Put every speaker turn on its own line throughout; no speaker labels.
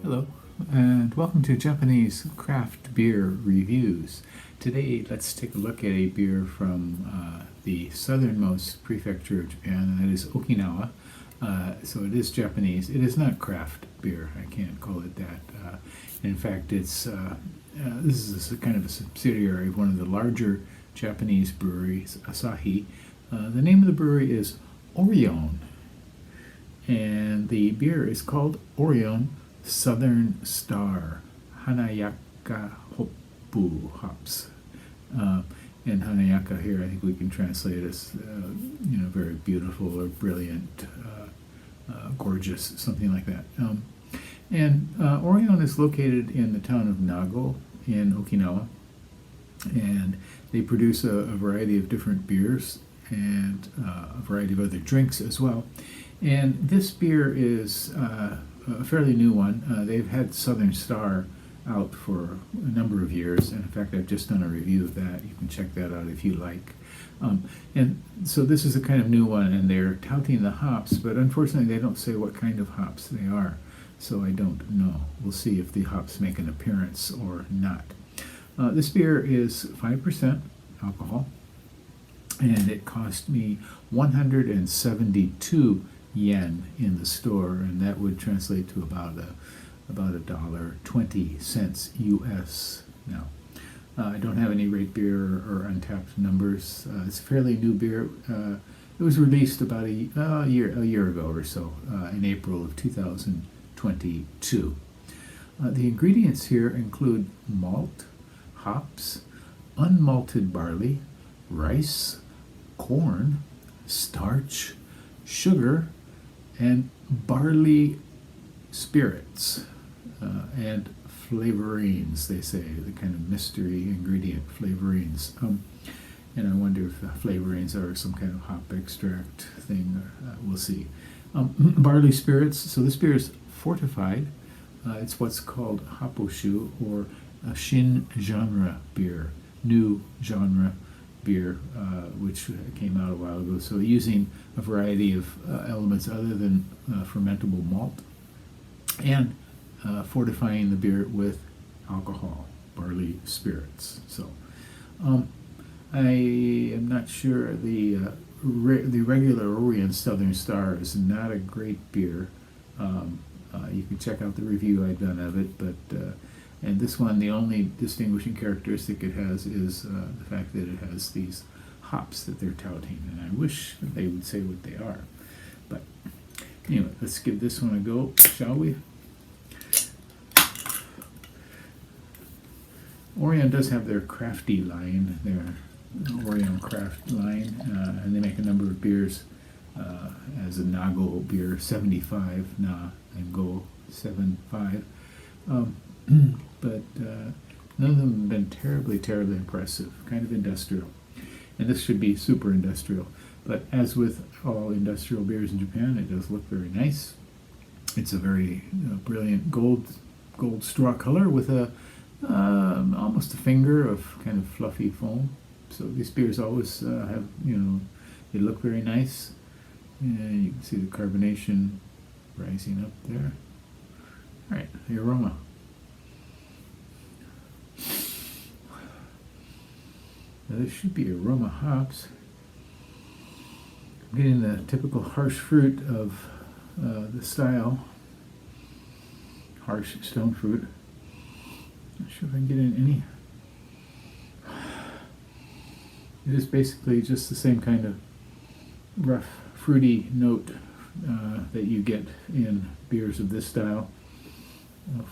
Hello, and welcome to Japanese craft beer reviews. Today, let's take a look at a beer from the southernmost prefecture of Japan, and that is Okinawa. So it is Japanese. It is not craft beer. I can't call it that. In fact, it's this is a kind of a subsidiary of one of the larger Japanese breweries, Asahi. The name of the brewery is Orion, and the beer is called Orion Southern Star Hanayaka Hoppu hops. And Hanayaka here, I think we can translate as very beautiful or brilliant, gorgeous, something like that. Orion is located in the town of Nago in Okinawa, and they produce a variety of different beers and a variety of other drinks as well. And this beer is a fairly new one. They've had Southern Star out for a number of years, and in fact I've just done a review of that. You can check that out if you like. And so this is a kind of new one, and they're touting the hops, but unfortunately they don't say what kind of hops they are, so I don't know. We'll see if the hops make an appearance or not. This beer is 5% alcohol, and it cost me 172 yen in the store, and that would translate to about $1.20 US. Now, I don't have any rate beer or untapped numbers. It's a fairly new beer. It was released about a year ago or so, in April of 2022. The ingredients here include malt, hops, unmalted barley, rice, corn, starch, sugar, and barley spirits and flavorings, they say, the kind of mystery ingredient flavorings. And I wonder if flavorings are some kind of hop extract thing. We'll see. Barley spirits, so this beer is fortified. It's what's called haposhu, or a shin genre beer, new genre beer, which came out a while ago. So using a variety of elements other than fermentable malt, and fortifying the beer with alcohol, barley spirits. So I am not sure. The regular Orion Southern Star is not a great beer. You can check out the review I've done of it, but and this one, the only distinguishing characteristic it has is the fact that it has these hops that they're touting, and I wish they would say what they are. But anyway, let's give this one a go, shall we? Orion does have their crafty line, their Orion craft line, and they make a number of beers as a Nago beer, 75 na, and Go 75. But none of them have been terribly impressive, kind of industrial. And this should be super industrial. But as with all industrial beers in Japan, it does look very nice. It's a very brilliant gold straw color with a almost a finger of kind of fluffy foam. So these beers always have, they look very nice. And you can see the carbonation rising up there. All right, the aroma. Now, this should be aroma hops. I'm getting the typical harsh fruit of the style. Harsh stone fruit. Not sure if I can get in any. It is basically just the same kind of rough, fruity note that you get in beers of this style,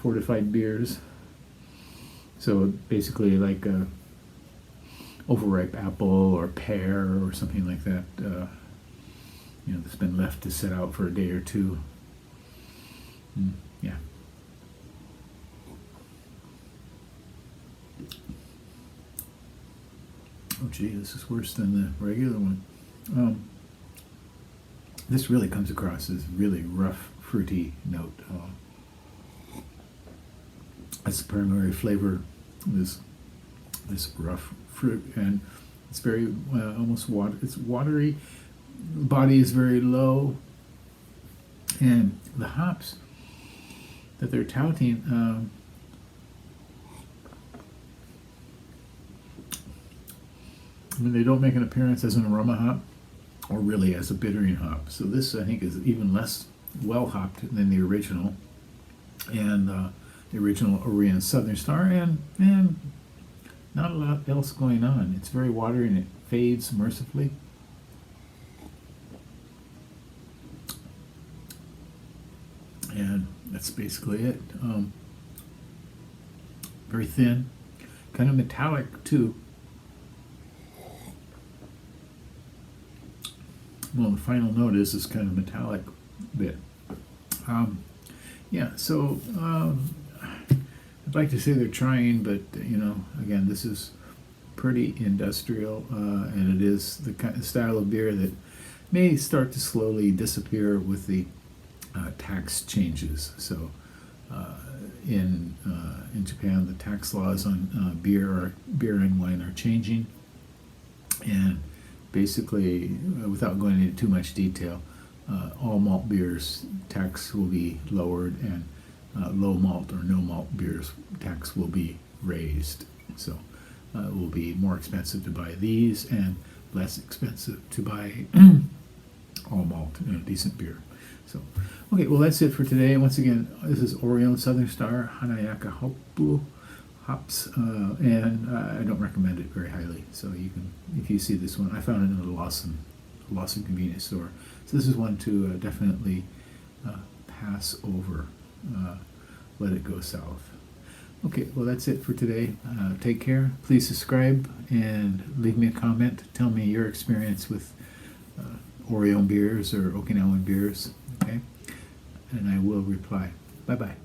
fortified beers. So basically like a overripe apple or pear or something like that, that's been left to sit out for a day or two. Yeah. Oh gee, this is worse than the regular one. This really comes across as really rough, fruity note. That's the primary flavor. This rough fruit, and it's very almost water. It's watery. The body is very low, and the hops that they're touting. I mean, they don't make an appearance as an aroma hop or really as a bittering hop. So this, I think, is even less well hopped than the original, and the original Orion Southern Star, and not a lot else going on. It's very watery and it fades mercifully. And that's basically it. Very thin, kind of metallic too. Well, the final note is this kind of metallic bit. Yeah, so I'd like to say they're trying, but you know, again, this is pretty industrial, and it is the kind of style of beer that may start to slowly disappear with the tax changes. So in Japan, the tax laws on beer and wine are changing, and basically, without going into too much detail, all malt beers tax will be lowered, and low malt or no malt beers tax will be raised. So it will be more expensive to buy these and less expensive to buy all malt, you know, decent beer. So, okay, well, that's it for today. Once again, this is Orion Southern Star Hanayaka hops, and I don't recommend it very highly. So you can, if you see this one, I found it in a Lawson convenience store. So this is one to definitely pass over. Let it go south. Okay, well, that's it for today. Take care. Please subscribe and leave me a comment. Tell me your experience with Orion beers or Okinawan beers. Okay, and I will reply. Bye bye.